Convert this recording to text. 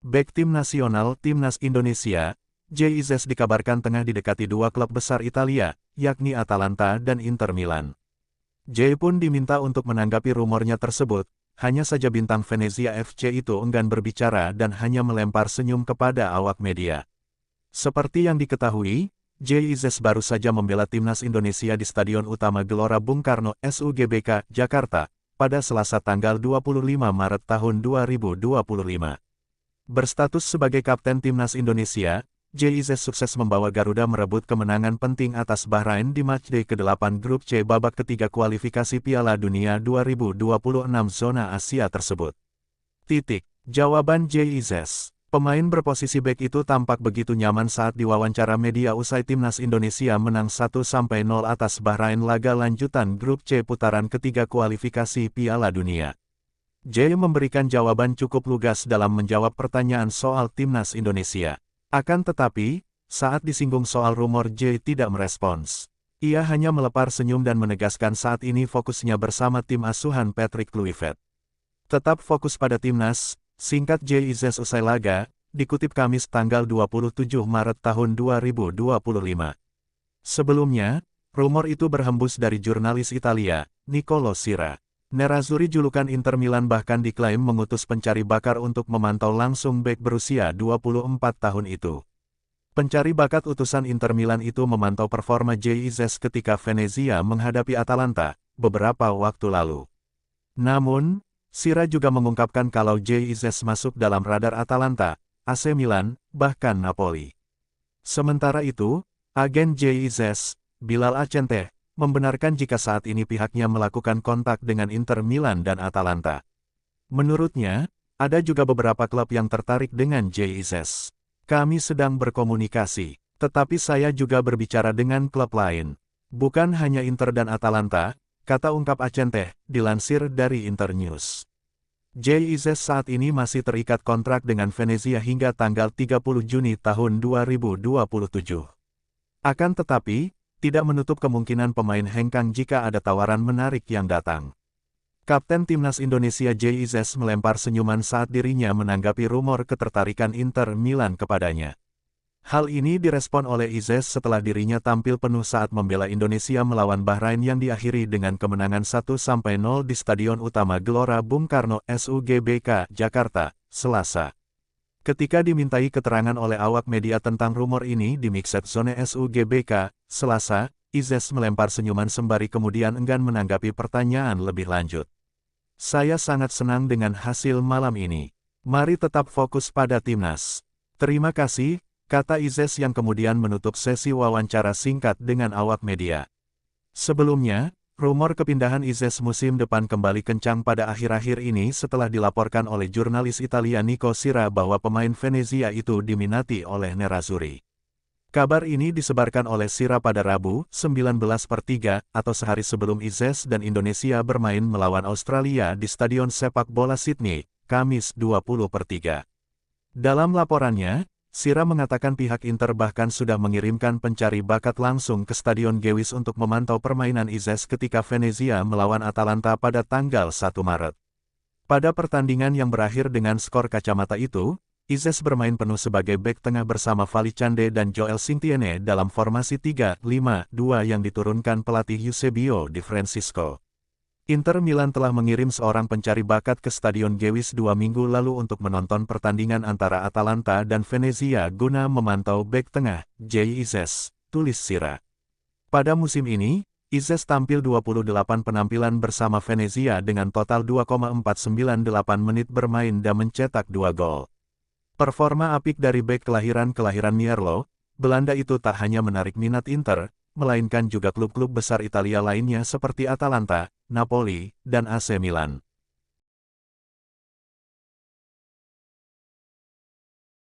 Bek tim nasional Timnas Indonesia, Jay Izzes dikabarkan tengah didekati dua klub besar Italia, yakni Atalanta dan Inter Milan. Jay pun diminta untuk menanggapi rumornya tersebut, hanya saja bintang Venezia FC itu enggan berbicara dan hanya melempar senyum kepada awak media. Seperti yang diketahui, Jay Izzes baru saja membela Timnas Indonesia di Stadion Utama Gelora Bung Karno SUGBK, Jakarta, pada Selasa tanggal 25 Maret tahun 2025. Berstatus sebagai Kapten Timnas Indonesia, Jay Izzes sukses membawa Garuda merebut kemenangan penting atas Bahrain di matchday ke-8 Grup C babak ketiga kualifikasi Piala Dunia 2026 zona Asia tersebut. Jawaban Jay Izzes. Pemain berposisi bek itu tampak begitu nyaman saat diwawancara media usai Timnas Indonesia menang 1-0 atas Bahrain laga lanjutan Grup C putaran ketiga kualifikasi Piala Dunia. Jay memberikan jawaban cukup lugas dalam menjawab pertanyaan soal Timnas Indonesia. Akan tetapi, saat disinggung soal rumor Jay tidak merespons. Ia hanya melepar senyum dan menegaskan saat ini fokusnya bersama tim asuhan Patrick Kluivert. Tetap fokus pada Timnas, singkat Jay Izzes usai laga, dikutip Kamis tanggal 27 Maret tahun 2025. Sebelumnya, rumor itu berhembus dari jurnalis Italia, Niccolò Sira. Nerazzurri julukan Inter Milan bahkan diklaim mengutus pencari bakat untuk memantau langsung bek berusia 24 tahun itu. Pencari bakat utusan Inter Milan itu memantau performa Jay Izzes ketika Venezia menghadapi Atalanta, beberapa waktu lalu. Namun, Sira juga mengungkapkan kalau Jay Izzes masuk dalam radar Atalanta, AC Milan, bahkan Napoli. Sementara itu, agen Jay Izzes, Bilal Acente, membenarkan jika saat ini pihaknya melakukan kontak dengan Inter Milan dan Atalanta. Menurutnya, ada juga beberapa klub yang tertarik dengan Jay Izzes. Kami sedang berkomunikasi, tetapi saya juga berbicara dengan klub lain. Bukan hanya Inter dan Atalanta, kata ungkap Acente, dilansir dari Internews. Jay Izzes saat ini masih terikat kontrak dengan Venezia hingga tanggal 30 Juni tahun 2027. Akan tetapi, tidak menutup kemungkinan pemain hengkang jika ada tawaran menarik yang datang. Kapten Timnas Indonesia Jay Izzes melempar senyuman saat dirinya menanggapi rumor ketertarikan Inter Milan kepadanya. Hal ini direspon oleh Izzes setelah dirinya tampil penuh saat membela Indonesia melawan Bahrain yang diakhiri dengan kemenangan 1-0 di Stadion Utama Gelora Bung Karno SUGBK, Jakarta, Selasa. Ketika dimintai keterangan oleh awak media tentang rumor ini di Mixed Zone SUGBK, Selasa, Izzes melempar senyuman sembari kemudian enggan menanggapi pertanyaan lebih lanjut. Saya sangat senang dengan hasil malam ini. Mari tetap fokus pada Timnas. Terima kasih, kata Izzes yang kemudian menutup sesi wawancara singkat dengan awak media. Sebelumnya, rumor kepindahan Izzes musim depan kembali kencang pada akhir-akhir ini setelah dilaporkan oleh jurnalis Italia Niccolò Sira bahwa pemain Venezia itu diminati oleh Nerazzurri. Kabar ini disebarkan oleh Sira pada Rabu, 19/3, atau sehari sebelum Izzes dan Indonesia bermain melawan Australia di Stadion Sepak Bola Sydney, Kamis 20/3. Dalam laporannya, Sira mengatakan pihak Inter bahkan sudah mengirimkan pencari bakat langsung ke Stadion Gewiss untuk memantau permainan Izzes ketika Venezia melawan Atalanta pada tanggal 1 Maret. Pada pertandingan yang berakhir dengan skor kacamata itu, Izzes bermain penuh sebagai bek tengah bersama Valicande dan Joel Sintiene dalam formasi 3-5-2 yang diturunkan pelatih Eusebio Di Francesco. Inter Milan telah mengirim seorang pencari bakat ke Stadion Gewiss 2 minggu lalu untuk menonton pertandingan antara Atalanta dan Venezia guna memantau bek tengah, Jay Izzes, tulis Sira. Pada musim ini, Izzes tampil 28 penampilan bersama Venezia dengan total 2,498 menit bermain dan mencetak 2 gol. Performa apik dari bek kelahiran Mierlo, Belanda itu tak hanya menarik minat Inter, melainkan juga klub-klub besar Italia lainnya seperti Atalanta, Napoli, dan AC Milan.